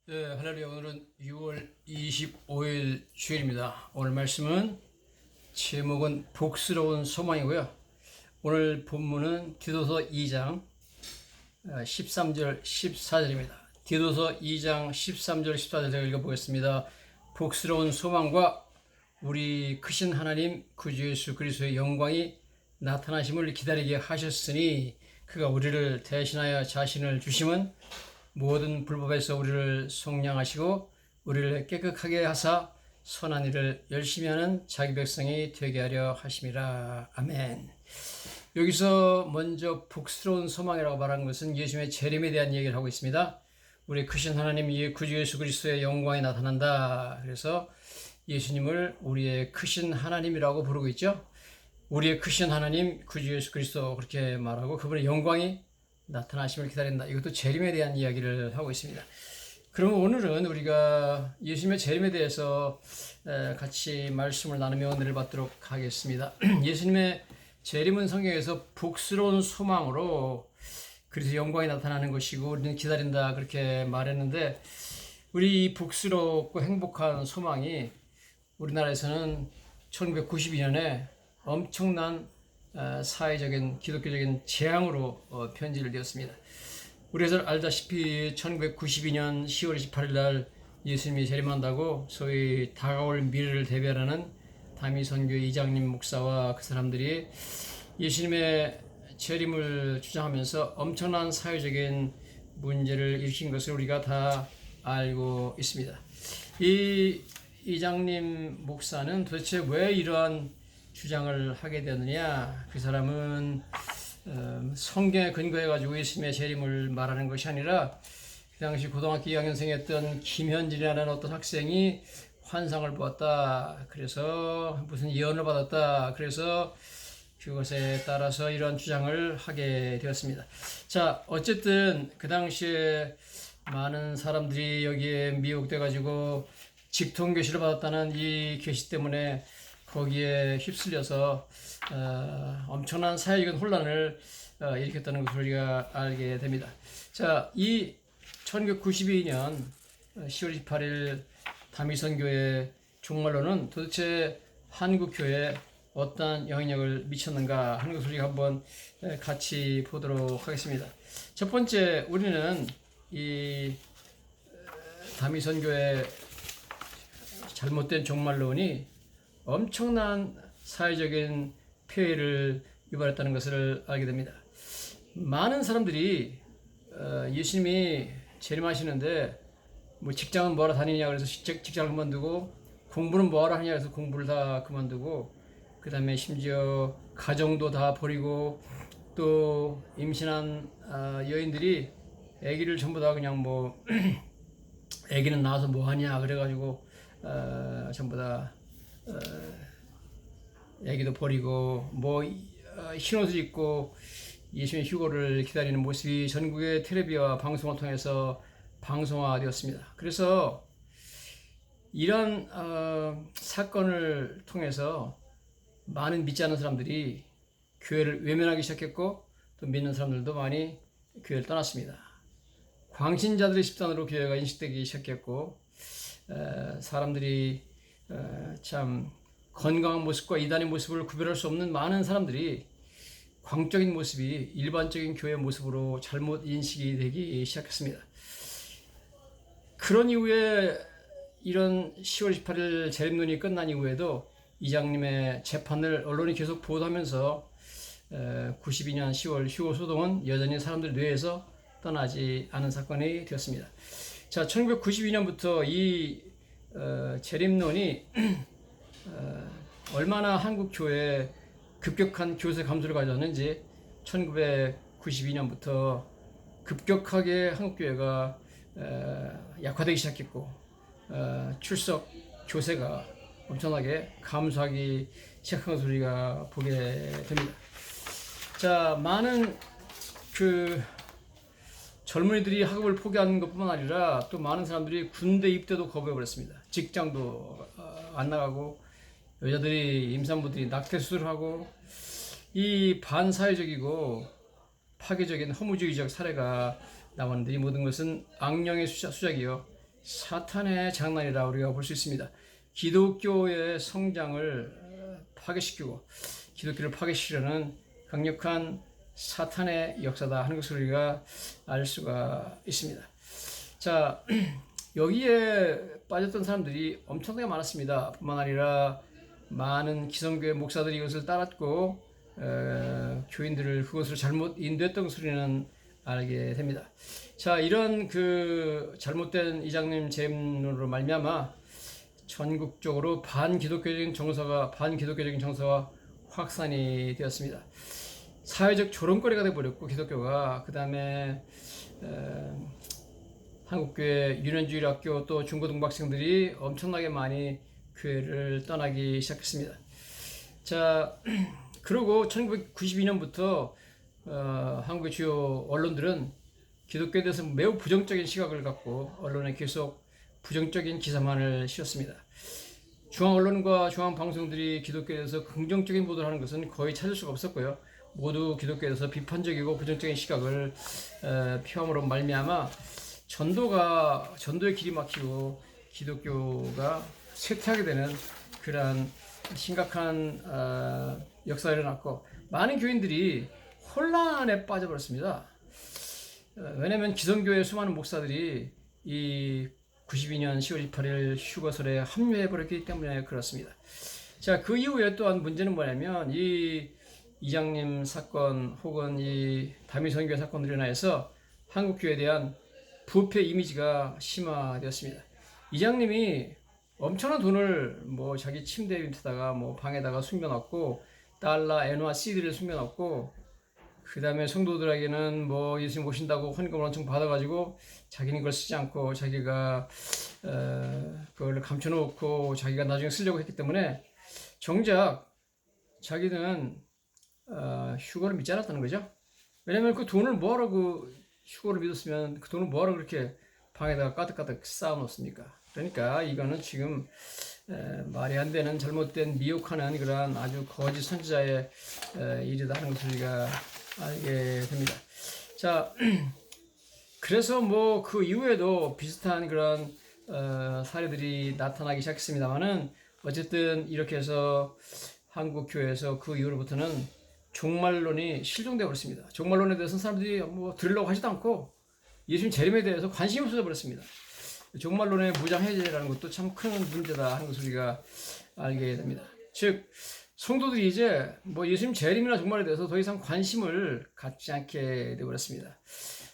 네, 할렐루야. 오늘은 6월 25일 주일입니다. 오늘 말씀은 제목은 복스러운 소망이고요. 오늘 본문은 디도서 2장 13절 14절입니다. 디도서 2장 13절 14절 읽어보겠습니다. 복스러운 소망과 우리 크신 하나님 구주 예수 그리스도의 영광이 나타나심을 기다리게 하셨으니 그가 우리를 대신하여 자신을 주심은 모든 불법에서 우리를 속량하시고 우리를 깨끗하게 하사 선한 일을 열심히 하는 자기 백성이 되게 하려 하심이라. 아멘. 여기서 먼저 복스러운 소망이라고 말한 것은 예수님의 재림에 대한 얘기를 하고 있습니다. 우리 크신 하나님 구주 예수 그리스도의 영광이 나타난다. 그래서 예수님을 우리의 크신 하나님이라고 부르고 있죠. 우리의 크신 하나님 구주 예수 그리스도 그렇게 말하고 그분의 영광이 나타나심을 기다린다. 이것도 재림에 대한 이야기를 하고 있습니다. 그러면 오늘은 우리가 예수님의 재림에 대해서 같이 말씀을 나누며 은혜를 받도록 하겠습니다. 예수님의 재림은 성경에서 복스러운 소망으로 그래서 영광이 나타나는 것이고 우리는 기다린다 그렇게 말했는데 우리 복스럽고 행복한 소망이 우리나라에서는 1992년에 엄청난 사회적인 기독교적인 재앙으로 변질을 되었습니다. 우리가 알다시피 1992년 10월 28일 날 예수님이 재림한다고 소위 다가올 미래를 대변하는 다미선교 이장님 목사와 그 사람들이 예수님의 재림을 주장하면서 엄청난 사회적인 문제를 일으킨 것을 우리가 다 알고 있습니다. 이 이장님 목사는 도대체 왜 이러한 주장을 하게 되느냐? 그 사람은 성경에 근거해가지고 예수님의 재림을 말하는 것이 아니라 그 당시 고등학교 2학년생이었던 김현진이라는 어떤 학생이 환상을 보았다. 그래서 무슨 예언을 받았다. 그래서 그것에 따라서 이런 주장을 하게 되었습니다. 자, 어쨌든 그 당시에 많은 사람들이 여기에 미혹돼가지고 직통교시를 받았다는 이 교시 때문에 거기에 휩쓸려서 엄청난 사회적인 혼란을 일으켰다는 것을 우리가 알게 됩니다. 자, 이 1992년 10월 28일 다미선교회 종말론은 도대체 한국교회에 어떤 영향력을 미쳤는가 하는 것을 우리가 한번 같이 보도록 하겠습니다. 첫 번째, 우리는 이 다미선교회 잘못된 종말론이 엄청난 사회적인 폐해를 유발했다는 것을 알게 됩니다. 많은 사람들이 예수님이 재림하시는데 뭐 직장은 뭐하러 다니냐 그래서 직장을 그만두고 공부는 뭐하러 하냐 그래서 공부를 다 그만두고 그 다음에 심지어 가정도 다 버리고 또 임신한 여인들이 아기를 전부 다 그냥 뭐 아기는 낳아서 뭐하냐 그래가지고 전부 다 애기도 버리고 뭐 흰옷을 입고 예수님의 휴거를 기다리는 모습이 전국의 텔레비와 방송을 통해서 방송화되었습니다. 그래서 이런 사건을 통해서 많은 믿지 않는 사람들이 교회를 외면하기 시작했고 또 믿는 사람들도 많이 교회를 떠났습니다. 광신자들의 집단으로 교회가 인식되기 시작했고 사람들이 참 건강한 모습과 이단의 모습을 구별할 수 없는 많은 사람들이 광적인 모습이 일반적인 교회 모습으로 잘못 인식이 되기 시작했습니다. 그런 이후에 이런 10월 28일 재림론이 끝난 이후에도 이장님의 재판을 언론이 계속 보도하면서 92년 10월 휴거 소동은 여전히 사람들 뇌에서 떠나지 않은 사건이 되었습니다. 자, 1992년부터 이 재림론이 얼마나 한국 교회에 급격한 교세 감소를 가져왔는지 1992년부터 급격하게 한국 교회가 약화되기 시작했고 출석 교세가 엄청나게 감소하기 시작한 것을 우리가 보게 됩니다. 자, 많은 젊은이들이 학업을 포기하는 것뿐만 아니라 또 많은 사람들이 군대 입대도 거부해버렸습니다. 직장도 안 나가고 여자들이 임산부들이 낙태 수술을 하고 이 반사회적이고 파괴적인 허무주의적 사례가 나왔는데 이 모든 것은 악령의 수작이요 사탄의 장난이라 우리가 볼 수 있습니다. 기독교의 성장을 파괴시키고 기독교를 파괴시키려는 강력한 사탄의 역사다 하는 것을 우리가 알 수가 있습니다. 자, 여기에 빠졌던 사람들이 엄청나게 많았습니다. 뿐만 아니라 많은 기성교회 목사들이 이것을 따랐고 교인들을 그것으로 잘못 인도했던 소리는 알게 됩니다. 자, 이런 그 잘못된 이장님 재림론으로 말미암아 전국적으로 반기독교적인 정서가 확산이 되었습니다. 사회적 조롱거리가 되어버렸고 기독교가 그 다음에 한국교회 유년주일학교 또 중고등학생들이 엄청나게 많이 교회를 떠나기 시작했습니다. 자, 그리고 1992년부터 한국의 주요 언론들은 기독교에 대해서 매우 부정적인 시각을 갖고 언론에 계속 부정적인 기사만을 씌웠습니다. 중앙 언론과 중앙 방송들이 기독교에 대해서 긍정적인 보도를 하는 것은 거의 찾을 수가 없었고요. 모두 기독교에 대해서 비판적이고 부정적인 시각을 표함으로 말미암아 전도의 길이 막히고 기독교가 쇠퇴하게 되는 그러한 심각한 역사가 일어났고 많은 교인들이 혼란에 빠져버렸습니다. 왜냐하면 기성교회 수많은 목사들이 이 92년 10월 28일 휴거설에 합류해버렸기 때문에 그렇습니다. 자, 그 이후에 또한 문제는 뭐냐면 이 이장님 사건 혹은 이 다미선교회 사건으로 인해서 한국교회에 대한 부패 이미지가 심화되었습니다. 이장님이 엄청난 돈을 뭐 자기 침대 밑에다가 뭐 방에다가 숨겨놨고 달러, 엔화, CD를 숨겨놨고 그 다음에 성도들에게는 뭐 예수님 오신다고 헌금을 엄청 받아가지고 자기는 그걸 쓰지 않고 자기가 그걸 감춰놓고 자기가 나중에 쓰려고 했기 때문에 정작 자기는 휴거를 믿지 않았다는 거죠. 왜냐면 그 돈을 뭐하러 그 휴거를 믿었으면 그 돈을 뭐하러 그렇게 방에다가 가득가득 쌓아놓습니까? 그러니까 이거는 지금 말이 안 되는 잘못된 미혹하는 그러한 아주 거짓 선지자의 일이다 하는 것을 우리가 알게 됩니다. 자, 그래서 뭐 그 이후에도 비슷한 그런 사례들이 나타나기 시작했습니다만은 어쨌든 이렇게 해서 한국 교회에서 그 이후로부터는 종말론이 실종되어 버렸습니다. 종말론에 대해서는 사람들이 뭐 들으려고 하지도 않고 예수님 재림에 대해서 관심이 없어져 버렸습니다. 종말론의 무장해제라는 것도 참 큰 문제다 하는 것을 우리가 알게 됩니다. 즉 성도들이 이제 뭐 예수님 재림이나 종말에 대해서 더 이상 관심을 갖지 않게 되어버렸습니다.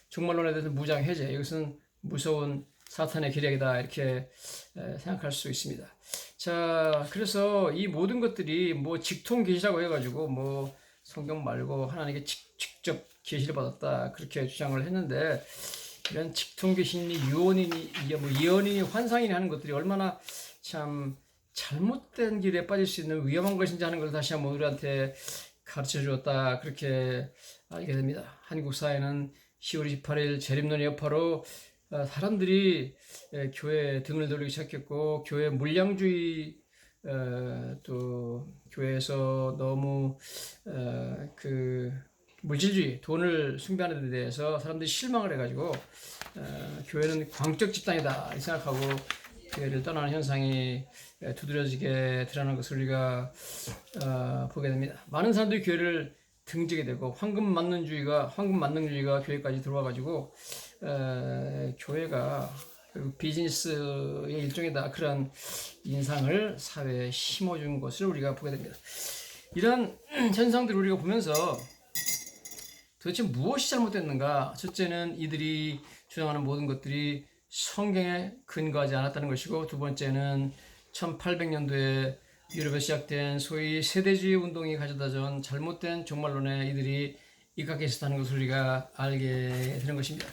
종말론에 대해서 무장해제, 이것은 무서운 사탄의 기력이다 이렇게 생각할 수 있습니다. 자, 그래서 이 모든 것들이 뭐 직통 계시라고 해가지고 뭐 성경 말고 하나님께 직접 계시를 받았다 그렇게 주장을 했는데 이런 직통 계시니 예언이니 환상이니 하는 것들이 얼마나 참 잘못된 길에 빠질 수 있는 위험한 것인지 하는 걸 다시 한번 우리한테 가르쳐 주었다 그렇게 알게 됩니다. 한국 사회는 10월 28일 재림론의 여파로 사람들이 교회에 등을 돌리기 시작했고 교회 물량주의 또 교회에서 너무 그 물질주의 돈을 숭배하는 데 대해서 사람들이 실망을 해가지고 교회는 광적 집단이다 생각하고 교회를 떠나는 현상이 두드러지게 드러나는 것을 우리가 보게 됩니다. 많은 사람들이 교회를 등지게 되고 황금 만능주의가 교회까지 들어와가지고 교회가 비즈니스의 일종이다 그런 인상을 사회에 심어준 것을 우리가 보게 됩니다. 이런 현상들을 우리가 보면서 도대체 무엇이 잘못됐는가? 첫째는 이들이 주장하는 모든 것들이 성경에 근거하지 않았다는 것이고, 두 번째는 1800년도에 유럽에 시작된 소위 세대주의 운동이 가져다준 잘못된 종말론에 이들이 입각해 있었다는 것을 우리가 알게 되는 것입니다.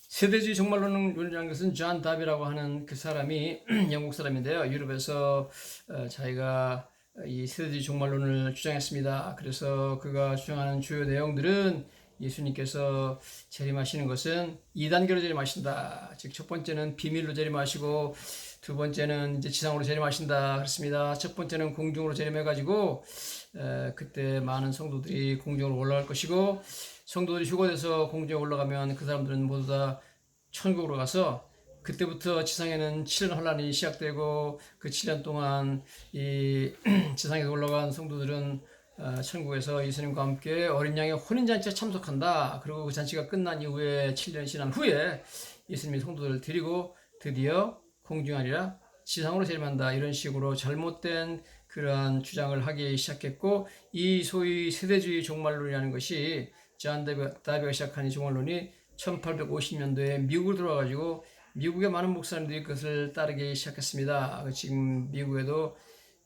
세대주의 종말론을 주장한 것은 존 다비라고 하는 그 사람이 영국 사람인데요. 유럽에서 자기가 이 세대주의 종말론을 주장했습니다. 그래서 그가 주장하는 주요 내용들은 예수님께서 재림하시는 것은 2단계로 재림하신다. 즉 첫 번째는 비밀로 재림하시고 두 번째는 이제 지상으로 재림하신다 그렇습니다. 첫 번째는 공중으로 재림해가지고 그때 많은 성도들이 공중으로 올라갈 것이고, 성도들이 휴거돼서 공중에 올라가면 그 사람들은 모두 다 천국으로 가서 그때부터 지상에는 7년 환란이 시작되고 그 7년 동안 이 지상에서 올라간 성도들은 천국에서 예수님과 함께 어린 양의 혼인잔치에 참석한다. 그리고 그 잔치가 끝난 이후에 7년이 지난 후에 예수님이 성도들을 데리고 드디어 공중하리라 지상으로 재림한다. 이런 식으로 잘못된 그러한 주장을 하기 시작했고, 이 소위 세대주의 종말론이라는 것이 존 다비가 시작한 이 종말론이 1850년도에 미국으로 들어와가지고 미국의 많은 목사님들이 그것을 따르기 시작했습니다. 지금 미국에도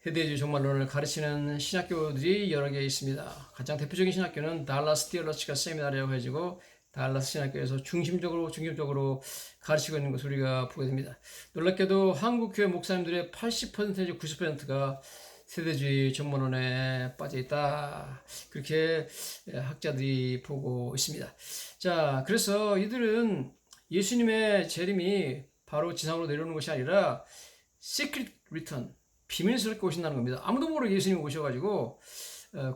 세대주의 종말론을 가르치는 신학교들이 여러 개 있습니다. 가장 대표적인 신학교는 달라스 티올로지컬 세미나리라고 해가지고 달라스 신학교에서 중심적으로 가르치고 있는 것을 우리가 보게 됩니다. 놀랍게도 한국 교회 목사님들의 80% 내지 90%가 세대주의 종말론에 빠져 있다. 그렇게 학자들이 보고 있습니다. 자, 그래서 이들은 예수님의 재림이 바로 지상으로 내려오는 것이 아니라 secret return, 비밀스럽게 오신다는 겁니다. 아무도 모르게 예수님이 오셔가지고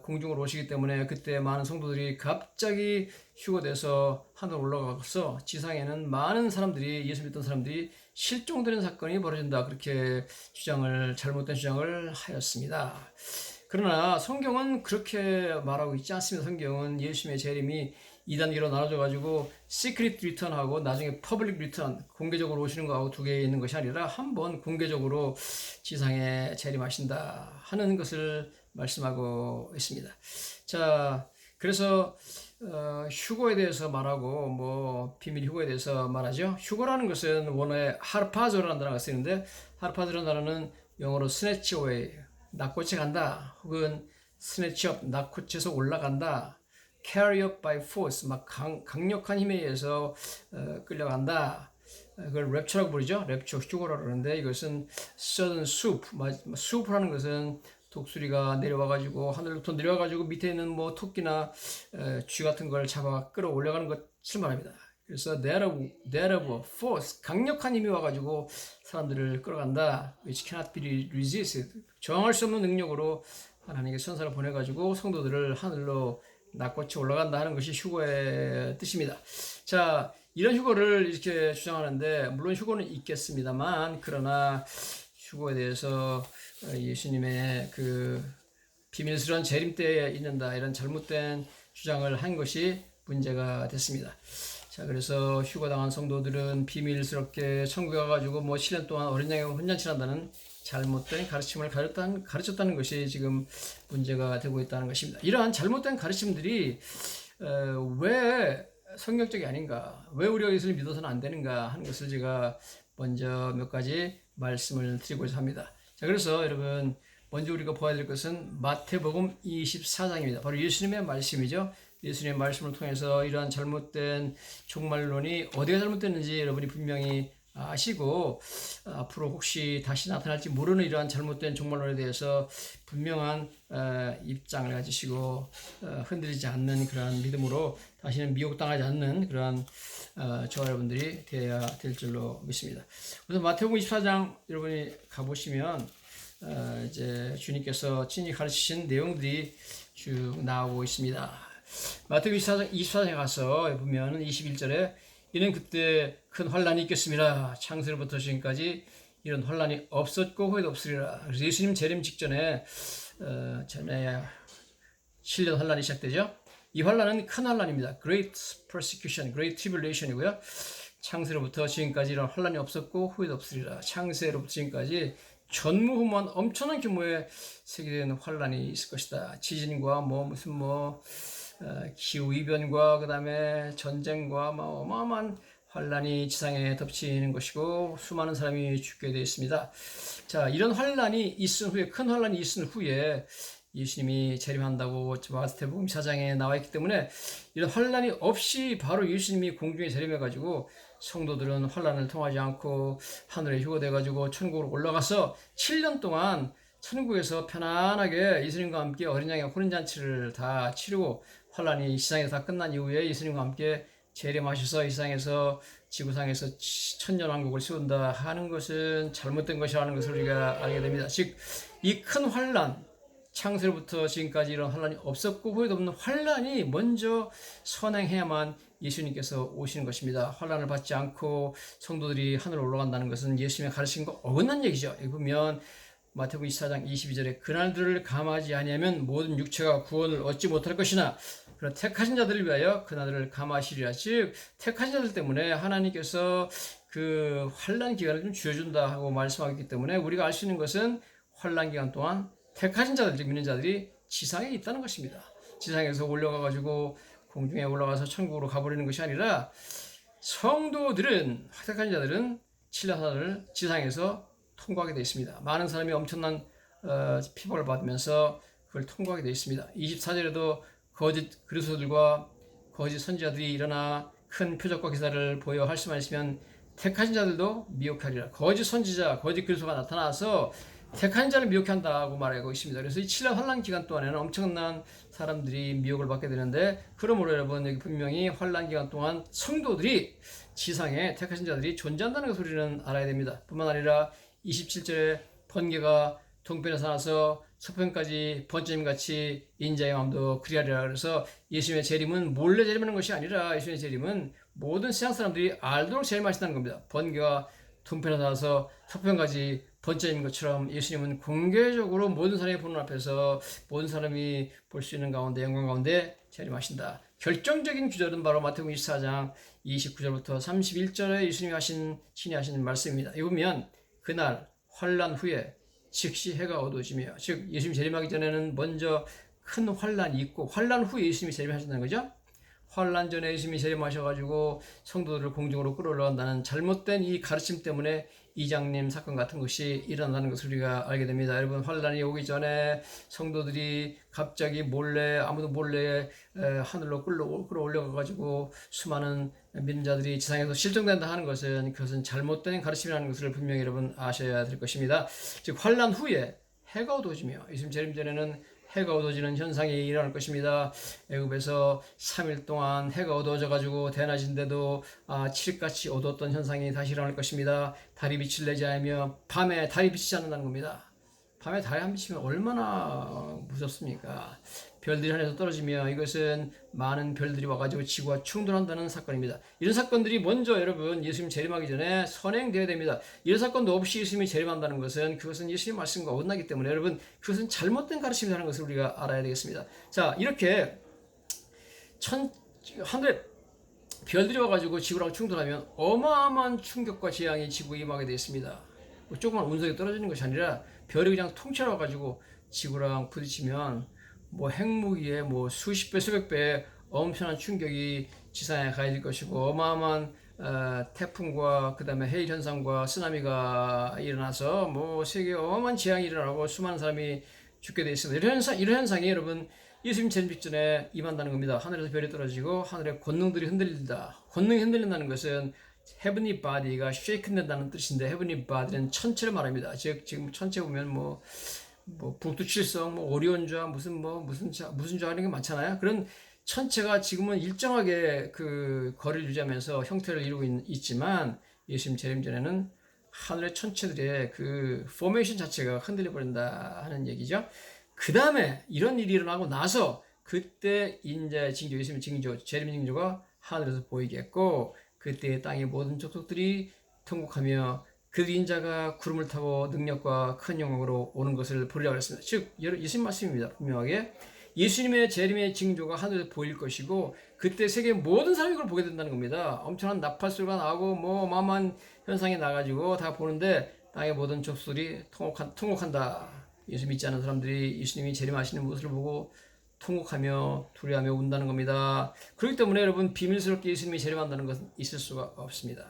공중으로 오시기 때문에 그때 많은 성도들이 갑자기 휴거돼서 하늘로 올라가서 지상에는 많은 사람들이, 예수 믿던 사람들이 실종되는 사건이 벌어진다. 그렇게 잘못된 주장을 하였습니다. 그러나 성경은 그렇게 말하고 있지 않습니다. 성경은 예수님의 재림이 2단계로 나눠져가지고 시크릿 리턴하고 나중에 퍼블릭 리턴, 공개적으로 오시는 거하고 두 개 있는 것이 아니라 한 번 공개적으로 지상에 재림하신다 하는 것을 말씀하고 있습니다. 자, 그래서 휴거에 대해서 말하고 비밀 휴거에 대해서 말하죠. 휴거라는 것은 원어에 하르파조라는 단어가 쓰이는데, 하르파조라는 단어는 영어로 snatch away, 낚고채 간다, 혹은 snatch up, 낚고채에서 올라간다, carry up by force, 강력한 힘에 의해서 끌려간다. 그걸 랩처라고 부르죠. 랩처, 휴거라고 그러는데, 이것은 sudden swoop, swoop라는 것은 독수리가 내려와가지고 하늘로부터 내려와가지고 밑에 있는 토끼나 쥐 같은 걸 잡아 끌어올려가는 것을 말합니다. 그래서 that of force, 강력한 힘이 와가지고 사람들을 끌어간다. which cannot be resisted, 저항할 수 없는 능력으로 하나님께 선사를 보내가지고 성도들을 하늘로 낚고쳐 올라간다 하는 것이 휴거의 뜻입니다. 자, 이런 휴거를 이렇게 주장하는데, 물론 휴거는 있겠습니다만, 그러나 휴거에 대해서 예수님의 그 비밀스러운 재림 때에 있는다, 이런 잘못된 주장을 한 것이 문제가 됐습니다. 자, 그래서 휴거당한 성도들은 비밀스럽게 천국에 가가지고 7년 동안 어린 양의 혼잔치를 한다는 잘못된 가르침을 가르쳤다는 것이 지금 문제가 되고 있다는 것입니다. 이러한 잘못된 가르침들이 왜 성경적이 아닌가, 왜 우리가 예수를 믿어서는 안 되는가 하는 것을 제가 먼저 몇 가지 말씀을 드리고자 합니다. 자, 그래서 여러분, 먼저 우리가 보아야 될 것은 마태복음 24장입니다. 바로 예수님의 말씀이죠. 예수님의 말씀을 통해서 이러한 잘못된 종말론이 어디가 잘못됐는지 여러분이 분명히 아시고, 앞으로 혹시 다시 나타날지 모르는 이러한 잘못된 종말론에 대해서 분명한 입장을 가지시고 흔들리지 않는 그러한 믿음으로 다시는 미혹당하지 않는 그러한 저와 여러분들이 되어야 될 줄로 믿습니다. 우선 마태복음 24장 여러분이 가보시면 이제 주님께서 친히 가르치신 내용들이 쭉 나오고 있습니다. 마태복음 24장에 가서 보면 21절에 이는 그때 큰 환란이 있겠습니다. 창세로부터 지금까지 이런 환란이 없었고 후에도 없으리라. 그래서 예수님 재림 직전에 전에 7년 환란이 시작되죠. 이 환란은 큰 환란입니다. Great persecution, Great tribulation이고요. 창세로부터 지금까지 이런 환란이 없었고 후에도 없으리라. 창세로부터 지금까지 전무후무한 엄청난 규모의 세계적인 환란이 있을 것이다. 지진과 기후이변과 그 다음에 전쟁과 어마어마한 환란이 지상에 덮치는 것이고 수많은 사람이 죽게 되어 있습니다. 자, 이런 환란이 있은 후에, 큰 환란이 있은 후에 예수님이 재림한다고 마태복음 24장에 나와 있기 때문에 이런 환란이 없이 바로 예수님이 공중에 재림해가지고 성도들은 환란을 통하지 않고 하늘에 휴거돼가지고 천국으로 올라가서 7년 동안 천국에서 편안하게 예수님과 함께 어린 양의 혼인잔치를 다 치르고 환란이 지상에서 다 끝난 이후에 예수님과 함께 재림하셔서 이 세상에서 지구상에서 천년왕국을 세운다 하는 것은 잘못된 것이라는 것을 우리가 알게 됩니다. 즉, 이 큰 환란, 창세로부터 지금까지 이런 환란이 없었고 후에도 없는 환란이 먼저 선행해야만 예수님께서 오시는 것입니다. 환난을 받지 않고 성도들이 하늘로 올라간다는 것은 예수님의 가르친 거 어긋난 얘기죠. 여기 보면 마태복음 24장 22절에 그날들을 감하지 아니하면 모든 육체가 구원을 얻지 못할 것이나 그런 택하신 자들을 위하여 그날들을 감하시리라. 즉 택하신 자들 때문에 하나님께서 그 환난 기간을 좀 주어준다 하고 말씀하기 때문에 우리가 알 수 있는 것은 환난 기간 동안 택하신 자들, 즉 믿는 자들이 지상에 있다는 것입니다. 지상에서 올라가가지고 공중에 올라가서 천국으로 가버리는 것이 아니라 성도들은, 택하신 자들은 칠라사를 지상에서 통과하게 되어 있습니다. 많은 사람이 엄청난 피박을 받으면서 그걸 통과하게 되어 있습니다. 24절에도 거짓 그리스도들과 거짓 선지자들이 일어나 큰 표적과 기사를 보여 할 수만 있으면 택하신 자들도 미혹하리라. 거짓 선지자, 거짓 그리스도가 나타나서 택한 자를 미혹해 한다고 말하고 있습니다. 그래서 이 7년 환란 기간 동안에는 엄청난 사람들이 미혹을 받게 되는데, 그러므로 여러분 여기 분명히 환란 기간 동안 성도들이 지상에 택하신 자들이 존재한다는 것을 우리는 알아야 됩니다. 뿐만 아니라 27절에 번개가 동편에서 나서 서편까지 번쩍임같이 인자의 마음도 그리하리라. 그래서 예수님의 재림은 몰래 재림하는 것이 아니라 예수님의 재림은 모든 세상 사람들이 알도록 재림하신다는 겁니다. 번개가 동편에서 나서 서편까지 번쩍인 것처럼 예수님은 공개적으로 모든 사람이 보는 앞에서 모든 사람이 볼 수 있는 가운데 영광 가운데 재림하신다. 결정적인 구절은 바로 마태복음 24장 29절부터 31절에 예수님이 친히 하신 말씀입니다. 이 보면 그날 환란 후에 즉시 해가 어두워지며, 즉 예수님이 재림하기 전에는 먼저 큰 환란이 있고 환란 후에 예수님이 재림하신다는 거죠. 환란 전에 예수님이 재림하셔가지고 성도들을 공중으로 끌어올라간다는 잘못된 이 가르침 때문에 이장님 사건 같은 것이 일어난다는 것을 우리가 알게 됩니다. 여러분, 환란이 오기 전에 성도들이 갑자기 몰래, 아무도 몰래 하늘로 끌어올려가지고 수많은 믿는 자들이 지상에서 실종된다 하는 것은, 그것은 잘못된 가르침이라는 것을 분명히 여러분 아셔야 될 것입니다. 즉 환란 후에 해가 어두워지며, 예수님 재림 전에는 해가 어두워지는 현상이 일어날 것입니다. 애굽에서 3일 동안 해가 어두워져 가지고 대낮인데도 칠흑같이 어두웠던 현상이 다시 일어날 것입니다. 달이 빛을 내지 않으며 밤에 달이 비치지 않는다는 겁니다. 밤에 달이 안 비치면 얼마나 무섭습니까? 별들이 하늘에서 떨어지며, 이것은 많은 별들이 와가지고 지구와 충돌한다는 사건입니다. 이런 사건들이 먼저 여러분 예수님 재림하기 전에 선행되어야 됩니다. 이런 사건도 없이 예수님이 재림한다는 것은, 그것은 예수님 말씀과 어긋나기 때문에 여러분 그것은 잘못된 가르침이라는 것을 우리가 알아야 되겠습니다. 자, 이렇게 하늘에 별들이 와가지고 지구랑 충돌하면 어마어마한 충격과 재앙이 지구에 임하게 되어 있습니다. 조그만 운석이 떨어지는 것이 아니라 별이 그냥 통째로 와가지고 지구랑 부딪히면 핵무기에 수십 배, 수백 배의 엄청난 충격이 지상에 가해질 것이고, 어마어마한 태풍과 그 다음에 해일 현상과 쓰나미가 일어나서 세계에 어마어마한 재앙이 일어나고 수많은 사람이 죽게 되어 있습니다. 이런 현상이 여러분 예수님 재림 직전에 임한다는 겁니다. 하늘에서 별이 떨어지고 하늘의 권능들이 흔들린다. 권능이 흔들린다는 것은 heavenly body가 shaken 된다는 뜻인데, heavenly body는 천체를 말합니다. 즉 지금 천체 보면 북두칠성, 오리온좌, 무슨 좌 이런 게 많잖아요. 그런 천체가 지금은 일정하게 그 거리를 유지하면서 형태를 이루고 있지만, 예수님 재림 전에는 하늘의 천체들의 그 포메이션 자체가 흔들려 버린다 하는 얘기죠. 그 다음에 이런 일이 일어나고 나서 그때 인자의 징조, 예수님의 징조, 재림 징조가 하늘에서 보이겠고, 그때 땅의 모든 족속들이 통곡하며 그 인자가 구름을 타고 능력과 큰 영광으로 오는 것을 보리라고 했습니다. 즉 예수님 말씀입니다. 분명하게 예수님의 재림의 징조가 하늘에서 보일 것이고, 그때 세계 모든 사람이 그걸 보게 된다는 겁니다. 엄청난 나팔 소리가 나고 어마어마한 현상이 나가지고 다 보는데 땅의 모든 족속들이 통곡한다. 예수 믿지 않는 사람들이 예수님이 재림하시는 모습을 보고 통곡하며 두려워하며 운다는 겁니다. 그렇기 때문에 여러분 비밀스럽게 예수님이 재림한다는 것은 있을 수가 없습니다.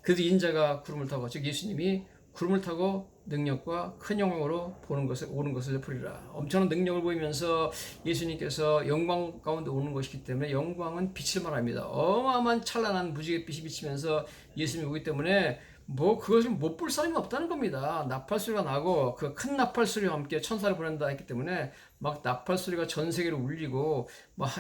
그래도 인자가 구름을 타고, 즉 예수님이 구름을 타고 능력과 큰 영광으로 오는 것을 보리라. 엄청난 능력을 보이면서 예수님께서 영광 가운데 오는 것이기 때문에, 영광은 빛을 말합니다. 어마어마한 찬란한 무지개 빛이 비치면서 예수님이 오기 때문에 그것을 못 볼 사람이 없다는 겁니다. 나팔 소리가 나고 그 큰 나팔 소리와 함께 천사를 보낸다 했기 때문에 나팔 소리가 전 세계로 울리고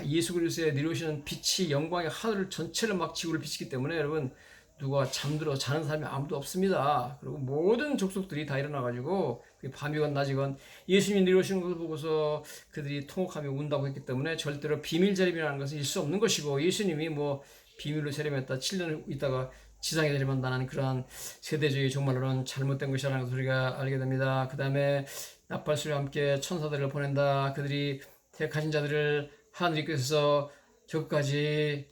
예수 그리스도의 내려오시는 빛이 영광의 하늘 전체를 지구를 비치기 때문에 여러분 누가 잠들어 자는 사람이 아무도 없습니다. 그리고 모든 족속들이 다 일어나가지고 밤이건 낮이건 예수님이 내려오시는 것을 보고서 그들이 통곡하며 운다고 했기 때문에 절대로 비밀 재림이라는 것은 있을 수 없는 것이고, 예수님이 뭐 비밀로 재림했다 7년 있다가 지상에 재림한다는 그러한 세대주의 정말로는 잘못된 것이라는 것을 우리가 알게 됩니다. 그 다음에 나팔소리와 함께 천사들을 보낸다. 그들이 택하신 자들을 하늘이 끝에서 저까지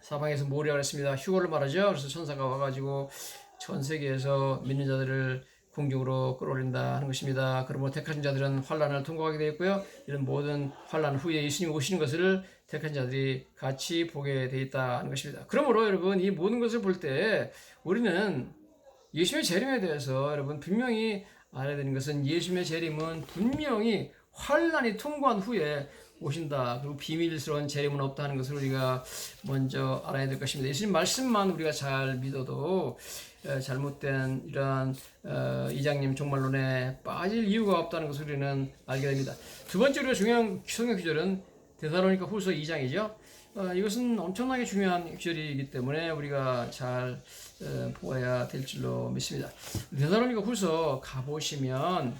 사방에서 모으려고 했습니다. 휴거를 말하죠. 그래서 천사가 와가지고 전 세계에서 믿는 자들을 공중으로 끌어올린다 하는 것입니다. 그러므로 택하신 자들은 환란을 통과하게 되었고요. 이런 모든 환란 후에 예수님이 오시는 것을 택한 자들이 같이 보게 되어 있다 하는 것입니다. 그러므로 여러분, 이 모든 것을 볼 때 우리는 예수님의 재림에 대해서 여러분 분명히 알아야 되는 것은, 예수님의 재림은 분명히 환란이 통과한 후에 오신다. 그리고 비밀스러운 재림은 없다 하는 것을 우리가 먼저 알아야 될 것입니다. 예수님 말씀만 우리가 잘 믿어도 잘못된 이러한 이장님 종말론에 빠질 이유가 없다는 것을 우리는 알게 됩니다. 두 번째로 중요한 성경 구절은 데살로니가 후서 2장이죠. 이것은 엄청나게 중요한 구절이기 때문에 우리가 잘 보아야 될 줄로 믿습니다. 데살로니가 후서 가보시면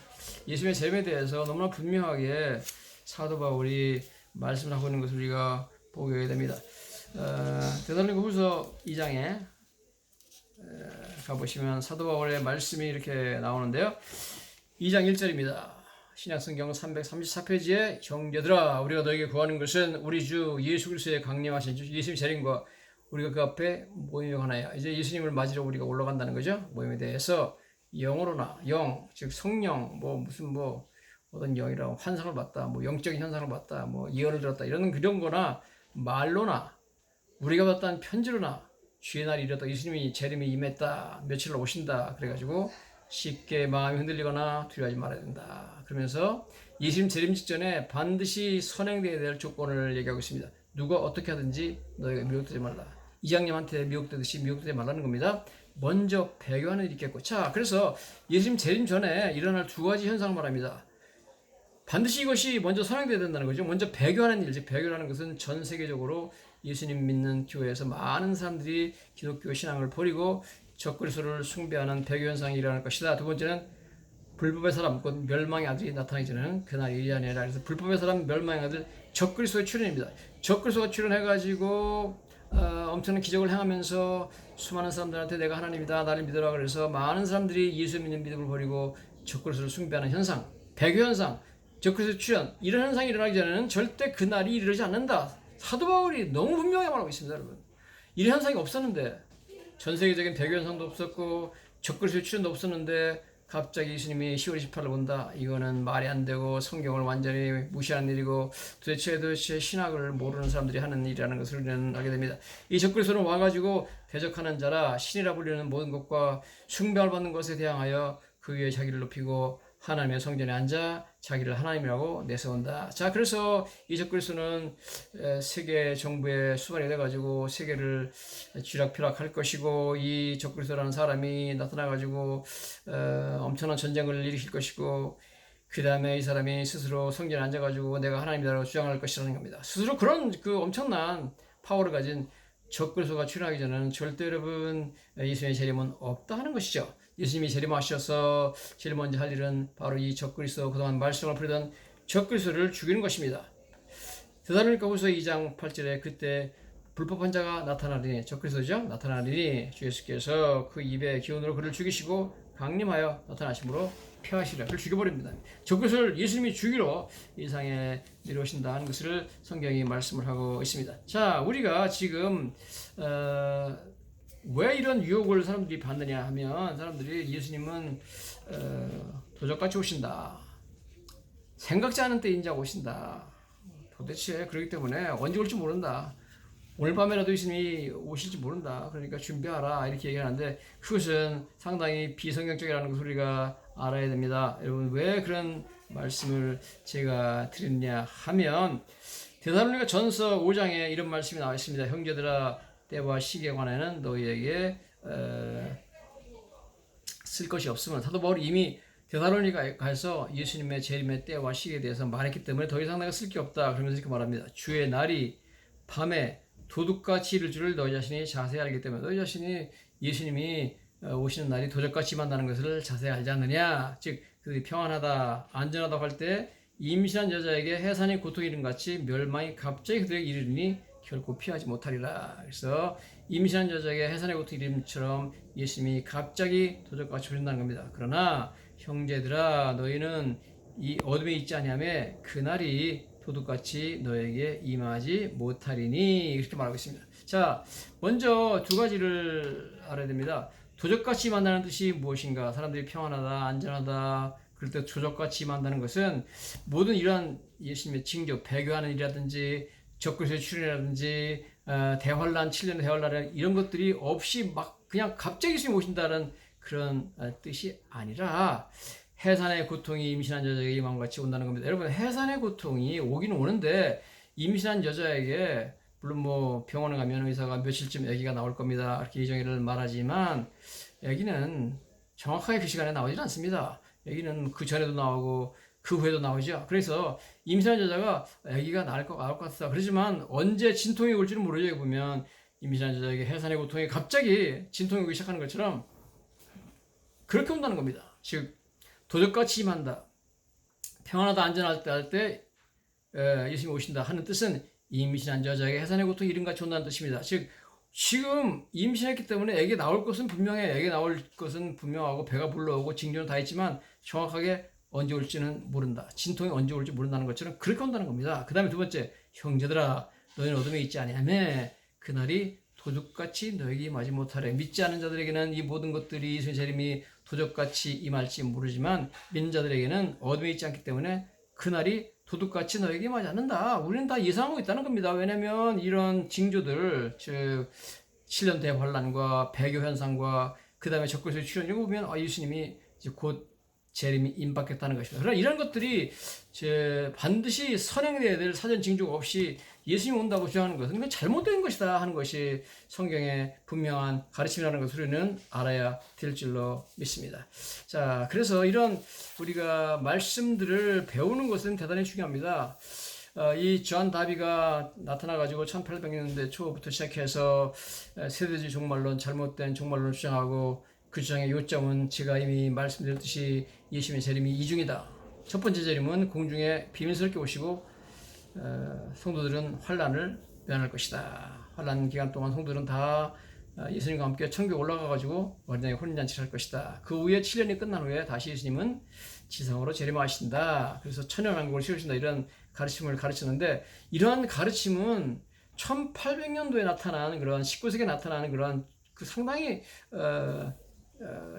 예수님의 재림에 대해서 너무나 분명하게 사도 바울이 말씀을 하고 있는 것을 우리가 보게 됩니다. 데살로니가 후서 2장에 가보시면 사도 바울의 말씀이 이렇게 나오는데요. 2장 1절입니다. 신약성경 334페이지에 형제들아, 우리가 너에게 구하는 것은 우리 주 예수 그리스도의 강림하신 예수님의 재림과 우리가 그 앞에 모임에 관하여, 이제 예수님을 맞으러 우리가 올라간다는 거죠. 모임에 대해서 영으로나 영, 즉 성령, 무슨 어떤 영이라고 환상을 봤다, 영적인 현상을 봤다, 예언을 들었다, 이런 거나 말로나 우리가 봤다는 편지로나 주의 날이 이르렀다, 예수님이 재림이 임했다, 며칠 오신다, 그래가지고 쉽게 마음이 흔들리거나 두려워하지 말아야 된다. 그러면서 예수님 재림 직전에 반드시 선행되어야 될 조건을 얘기하고 있습니다. 누가 어떻게 하든지 너희가 미혹되지 말라. 이장님한테 미혹되듯이 미혹되지 말라는 겁니다. 먼저 배교하는 일이 있겠고, 자, 그래서 예수님 재림 전에 일어날 두 가지 현상을 말합니다. 반드시 이것이 먼저 선행되어야 된다는 거죠. 먼저 배교하는 일, 즉 배교라는 것은 전 세계적으로 예수님 믿는 교회에서 많은 사람들이 기독교 신앙을 버리고 적그리스도를 숭배하는 배교 현상이 일어날 것이다. 두 번째는 불법의 사람, 곧 멸망의 아들이 나타나기 전에는 그날이 이르지 아니하리라. 그래서 불법의 사람, 멸망의 아들, 적그리스도의 출현입니다. 적그리스도가 출현해가지고 엄청난 기적을 행하면서 수많은 사람들한테 내가 하나님이다, 나를 믿으라 그래서 많은 사람들이 예수 믿는 믿음을 버리고 적그리스도를 숭배하는 현상, 배교 현상, 적그리스도 출현, 이런 현상이 일어나기 전에는 절대 그날이 이르지 않는다. 사도 바울이 너무 분명히 말하고 있습니다, 여러분. 이런 현상이 없었는데, 전 세계적인 배교 현상도 없었고 적그리스도 출현도 없었는데 갑자기 예수님이 10월 28일 온다. 이거는 말이 안 되고 성경을 완전히 무시하는 일이고 도대체 신학을 모르는 사람들이 하는 일이라는 것을 우리는 알게 됩니다. 이 적그리스도는 와가지고 대적하는 자라 신이라 불리는 모든 것과 숭배를 받는 것에 대항하여 그 위에 자기를 높이고 하나님의 성전에 앉아 자기를 하나님이라고 내세운다. 자, 그래서 이 적그리스도는 세계 정부에 수반이 돼가지고 세계를 쥐락펴락할 것이고, 이 적그리스도라는 사람이 나타나가지고 엄청난 전쟁을 일으킬 것이고, 그 다음에 이 사람이 스스로 성전에 앉아가지고 내가 하나님이라고 주장할 것이라는 겁니다. 스스로 그런 그 엄청난 파워를 가진 적그리스도가 출현하기 전에는 절대 여러분 예수님의 재림은 없다 하는 것이죠. 예수님이 재림하셔서 제일 먼저 할 일은 바로 이 적그리스도, 그동안 말씀을 부리던 적그리스도를 죽이는 것입니다. 데살로니가 후서 2장 8절에 그때 불법한 자가 나타나리니, 적그리스도죠, 나타나리니 주 예수께서 그 입의 기운으로 그를 죽이시고 강림하여 나타나심으로 폐하시리라. 그를 죽여버립니다. 적그리스도를 예수님이 죽이러 이 세상에 내려오신다 하는 것을 성경이 말씀을 하고 있습니다. 자, 우리가 지금 왜 이런 유혹을 사람들이 받느냐 하면, 사람들이 예수님은 도적같이 오신다, 생각지 않은 때 인자가 오신다, 도대체 그렇기 때문에 언제 올지 모른다, 오늘 밤에라도 예수님이 오실지 모른다, 그러니까 준비하라, 이렇게 얘기하는데 그것은 상당히 비성경적이라는 것을 우리가 알아야 됩니다. 여러분, 왜 그런 말씀을 제가 드리느냐 하면, 데살로니가 전서 5장에 이런 말씀이 나와 있습니다. 형제들아, 때와 시기에 관해는 너희에게 쓸 것이 없으면, 사도 바울이 이미 데살로니가에 가서 예수님의 재림의 때와 시기에 대해서 말했기 때문에 더 이상 내가 쓸 게 없다, 그러면서 이렇게 말합니다. 주의 날이 밤에 도둑같이 이를 줄을 너희 자신이 자세히 알기 때문에 너희 자신이 예수님이 오시는 날이 도적같이 임한다는 것을 자세히 알지 않느냐. 즉 그들이 평안하다 안전하다고 할 때 임신한 여자에게 해산의 고통이 이름 같이 멸망이 갑자기 그들에게 이르리니 결코 피하지 못하리라. 그래서 임신한 여자에게 해산의 고통이 이름처럼 예수님이 갑자기 도적같이 오신다는 겁니다. 그러나 형제들아 너희는 이 어둠에 있지 아니하며 그날이 도둑같이 너에게 임하지 못하리니 이렇게 말하고 있습니다. 자, 먼저 두 가지를 알아야 됩니다. 도적같이 임한다는 뜻이 무엇인가? 사람들이 평안하다, 안전하다, 그럴 때 도적같이 임한다는 것은 모든 이러한 예수님의 징조, 배교하는 일이라든지 적그리스도의 출현이라든지 대환란, 7년의 대환란 이런 것들이 없이 막 그냥 갑자기 예수님이 오신다는 그런 뜻이 아니라 해산의 고통이 임신한 여자에게 임함 같이 온다는 겁니다. 여러분, 해산의 고통이 오긴 오는데 임신한 여자에게 물론 뭐 병원에 가면 의사가 며칠쯤 아기가 나올 겁니다. 이렇게 예정일을 말하지만 아기는 정확하게 그 시간에 나오질 않습니다. 아기는 그 전에도 나오고 그 후에도 나오죠. 그래서 임신한 여자가 아기가 나올 것 같다. 그렇지만 언제 진통이 올지는 모르죠. 보면 임신한 여자에게 해산의 고통이 갑자기 진통이 오기 시작하는 것처럼 그렇게 온다는 겁니다. 즉 도적같이 임한다. 평안하다 안전할 때 할 때 예수님이 오신다 하는 뜻은 임신한 여자에게 해산의 고통이 이름같이 온다는 뜻입니다. 즉 지금 임신했기 때문에 애기 나올 것은 분명해. 애기 나올 것은 분명하고 배가 불러오고 징조는 다 있지만 정확하게 언제 올지는 모른다. 진통이 언제 올지 모른다는 것처럼 그렇게 온다는 겁니다. 그 다음에 두 번째, 형제들아 너희는 어둠에 있지 아니하며 그날이 도둑같이 너에게 임하지 못하래. 믿지 않는 자들에게는 이 모든 것들이 예수님의 재림이 도적같이 임할지 모르지만 믿는 자들에게는 어둠에 있지 않기 때문에 그날이 도둑같이 너에게 임하지 않는다. 우리는 다 예상하고 있다는 겁니다. 왜냐하면 이런 징조들, 즉 7년 대환란과 배교 현상과 그 다음에 적그리스도의 출현을 보면 예수님이 이제 곧 재림이 임박했다는 것입니다. 그러나 이런 것들이 반드시 선행돼야 될 사전 징조가 없이 예수님 온다고 주장하는 것은 그건 잘못된 것이다 하는 것이 성경의 분명한 가르침이라는 것을 우리는 알아야 될 줄로 믿습니다. 자, 그래서 이런 우리가 말씀들을 배우는 것은 대단히 중요합니다. 이 존 다비가 나타나가지고 1800년대 초부터 시작해서 세대주의 종말론, 잘못된 종말론을 주장하고 그 주장의 요점은 제가 이미 말씀드렸듯이 예수님의 재림이 이중이다. 첫 번째 재림은 공중에 비밀스럽게 오시고 성도들은 환란을 면할 것이다. 환란 기간 동안 성도들은 다 예수님과 함께 천국에 올라가가지고 어린양의 혼인잔치를 할 것이다. 그 후에 7년이 끝난 후에 다시 예수님은 지성으로 재림하신다. 그래서 천년왕국을 세우신다. 이런 가르침을 가르쳤는데 이러한 가르침은 1800년도에 나타난 그런 19세기에 나타나는 그런 그 상당히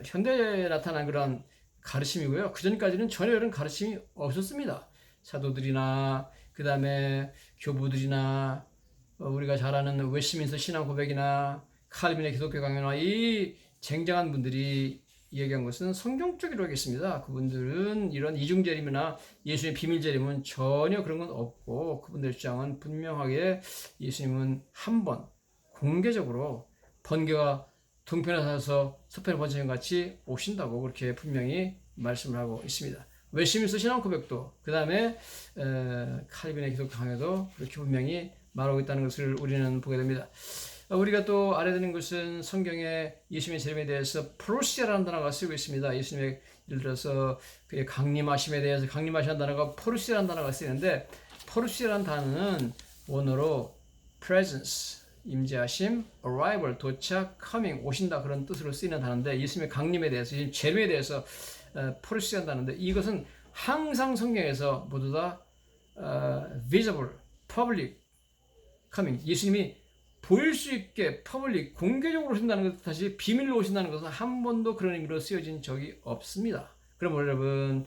현대에 나타난 그런 가르침이고요. 그 전까지는 전혀 이런 가르침이 없었습니다. 사도들이나 그 다음에 교부들이나 우리가 잘 아는 웨스트민스터 신앙 고백이나 칼빈의 기독교 강연과 이 쟁쟁한 분들이 얘기한 것은 성경적이라고 하겠습니다. 그분들은 이런 이중재림이나 예수님의 비밀재림은 전혀 그런 건 없고 그분들의 주장은 분명하게 예수님은 한 번 공개적으로 번개가 동편에 사서 서편에 번쩍인 같이 오신다고 그렇게 분명히 말씀을 하고 있습니다. 웨스트민스터 신앙 고백도 그 다음에 칼빈의 기독교 강해도 그렇게 분명히 말하고 있다는 것을 우리는 보게 됩니다. 우리가 또 알아야 되는 것은 성경에 예수님의 재림에 대해서 프로시아라는 단어가 쓰고 있습니다. 예수님의 예를 들어서 그의 강림하심에 대해서 강림하시는 단어가 프로시아라는 단어가 쓰이는데 프로시아라는 단어는 원어로 presence 임재하심, arrival, 도착, coming, 오신다 그런 뜻으로 쓰이는 단어인데 예수님의 강림에 대해서, 예수님 재림에 대해서 포르시한 단어인데 이것은 항상 성경에서 모두 다 visible, public, coming, 예수님이 보일 수 있게 public, 공개적으로 오신다는 것, 다시 비밀로 오신다는 것은 한 번도 그런 의미로 쓰여진 적이 없습니다. 그럼 여러분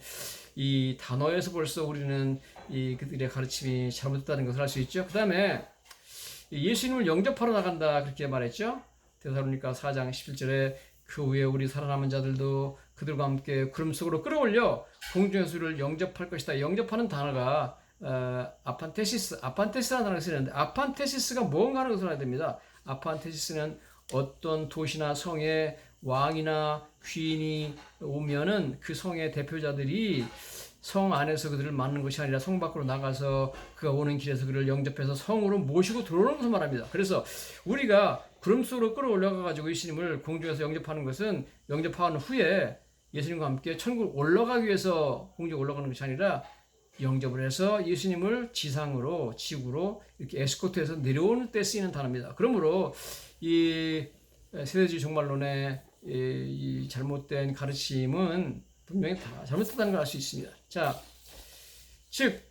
이 단어에서 벌써 우리는 이 그들의 가르침이 잘못됐다는 것을 알 수 있죠. 그 다음에 예수님을 영접하러 나간다 그렇게 말했죠. 데살로니가 4장 17절에 그 후에 우리 살아남은 자들도 그들과 함께 구름 속으로 끌어올려 공중에서 우리를 영접할 것이다. 영접하는 단어가 아판테시스라는 단어가 쓰이는데 아판테시스가 뭔가 하는 것을 알아야 됩니다. 아판테시스는 어떤 도시나 성에 왕이나 귀인이 오면은 그 성의 대표자들이 성 안에서 그들을 맞는 것이 아니라 성 밖으로 나가서 그가 오는 길에서 그를 영접해서 성으로 모시고 들어오는 것을 말합니다. 그래서 우리가 구름 속으로 끌어올라가 가지고 예수님을 공중에서 영접하는 것은 영접한 후에 예수님과 함께 천국 올라가기 위해서 공중에 올라가는 것이 아니라 영접을 해서 예수님을 지상으로 지구로 이렇게 에스코트해서 내려오는 때 쓰이는 단어입니다. 그러므로 이 세대주의 종말론의 이 잘못된 가르침은 분명히 다 잘못됐다는 걸 알 수 있습니다. 자, 즉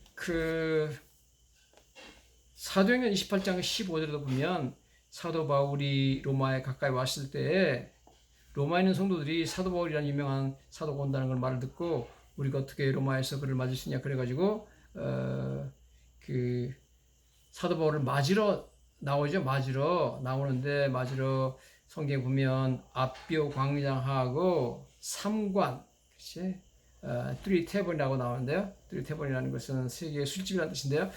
사도행전 28장 15절에도 보면 사도 바울이 로마에 가까이 왔을 때 로마에 있는 성도들이 사도 바울이라는 유명한 사도가 온다는 걸 말을 듣고 우리가 어떻게 로마에서 그를 맞을 수 있냐 그래가지고 사도 바울을 맞으러 나오죠. 맞으러 나오는데 맞으러 성경에 보면 앞비오 광장하고 삼관, 그렇지? 뚜리 태번이라고 나오는데요. 뚜리 태번이라는 것은 세계의 술집이라는 뜻인데요.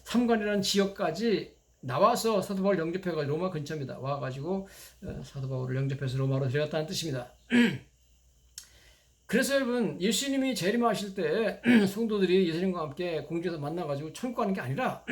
삼관이라는 지역까지 나와서 사도 바울 영접해가지고 로마 근처입니다. 와가지고 사도 바울을 영접해서 로마로 데려갔다는 뜻입니다. 그래서 여러분 예수님이 재림하실 때 성도들이 예수님과 함께 공중에서 만나가지고 천국 가는 게 아니라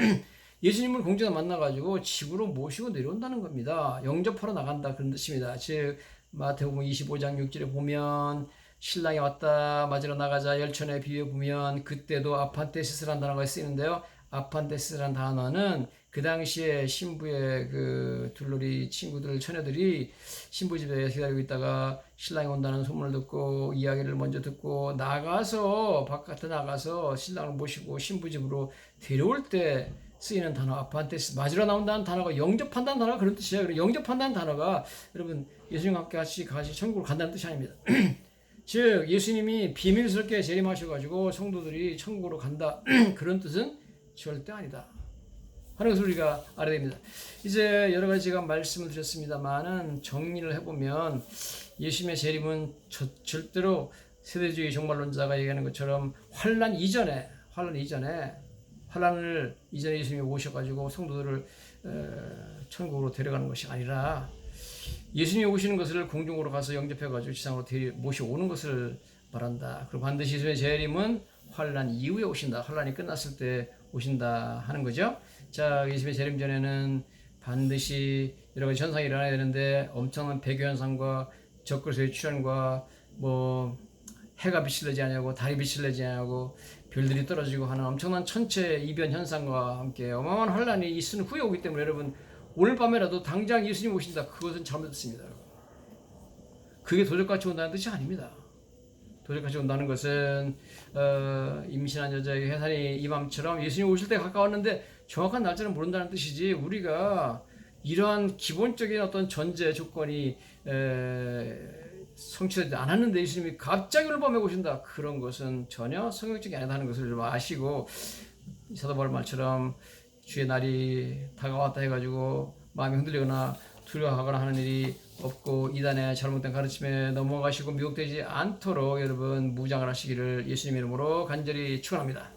예수님을 공중에서 만나가지고 지구로 모시고 내려온다는 겁니다. 영접하러 나간다 그런 뜻입니다. 즉 마태복음 25장 6절에 보면 신랑이 왔다 맞으러 나가자 열천에 비유해 보면 그때도 아판테시스라는 단어가 쓰이는데요. 아판테시스라는 단어는 그 당시에 신부의 그 둘러리 친구들 처녀들이 신부 집에 기다리고 있다가 신랑이 온다는 소문을 듣고 이야기를 먼저 듣고 나가서 바깥에 나가서 신랑을 모시고 신부 집으로 데려올 때 쓰이는 단어 아판테스 맞으러 나온다는 단어가 영접한다는 단어가 그런 뜻이에요. 영접한다는 단어가 여러분 예수님과 함께 같이 천국으로 간다는 뜻이 아닙니다. 즉 예수님이 비밀스럽게 재림하셔가지고 성도들이 천국으로 간다 그런 뜻은 절대 아니다 하는 것을 우리가 알아야 됩니다. 이제 여러 가지 제가 말씀을 드렸습니다만은 정리를 해보면 예수님의 재림은 절대로 세대주의 종말론자가 얘기하는 것처럼 환란 이전에 예수님이 오셔가지고 성도들을 천국으로 데려가는 것이 아니라 예수님이 오시는 것을 공중으로 가서 영접해가지고 지상으로 모셔오는 것을 말한다. 그리고 반드시 예수님의 재림은 환란 이후에 오신다. 환란이 끝났을 때 오신다 하는 거죠. 자, 예수님의 재림 전에는 반드시 여러 가지 현상이 일어나야 되는데 엄청난 배교 현상과 적그리스도의 출현과 해가 빛을 내지 않냐고 달이 빛을 내지 않냐고 별들이 떨어지고 하는 엄청난 천체 이변 현상과 함께 어마어마한 환란이 있은 후에 오기 때문에 여러분 오늘 밤에라도 당장 예수님 오신다. 그것은 잘못됐습니다. 그게 도적같이 온다는 뜻이 아닙니다. 도적같이 온다는 것은 임신한 여자의 해산이 이맘처럼 예수님 오실 때 가까웠는데 정확한 날짜는 모른다는 뜻이지 우리가 이러한 기본적인 어떤 전제 조건이 성취되지 않았는데 예수님이 갑자기 오늘 밤에 오신다. 그런 것은 전혀 성경적이 아니다는 것을 좀 아시고 사도 바울 말처럼 주의 날이 다가왔다 해가지고 마음이 흔들리거나 두려워하거나 하는 일이 없고 이단의 잘못된 가르침에 넘어가시고 미혹되지 않도록 여러분 무장을 하시기를 예수님 이름으로 간절히 축원합니다.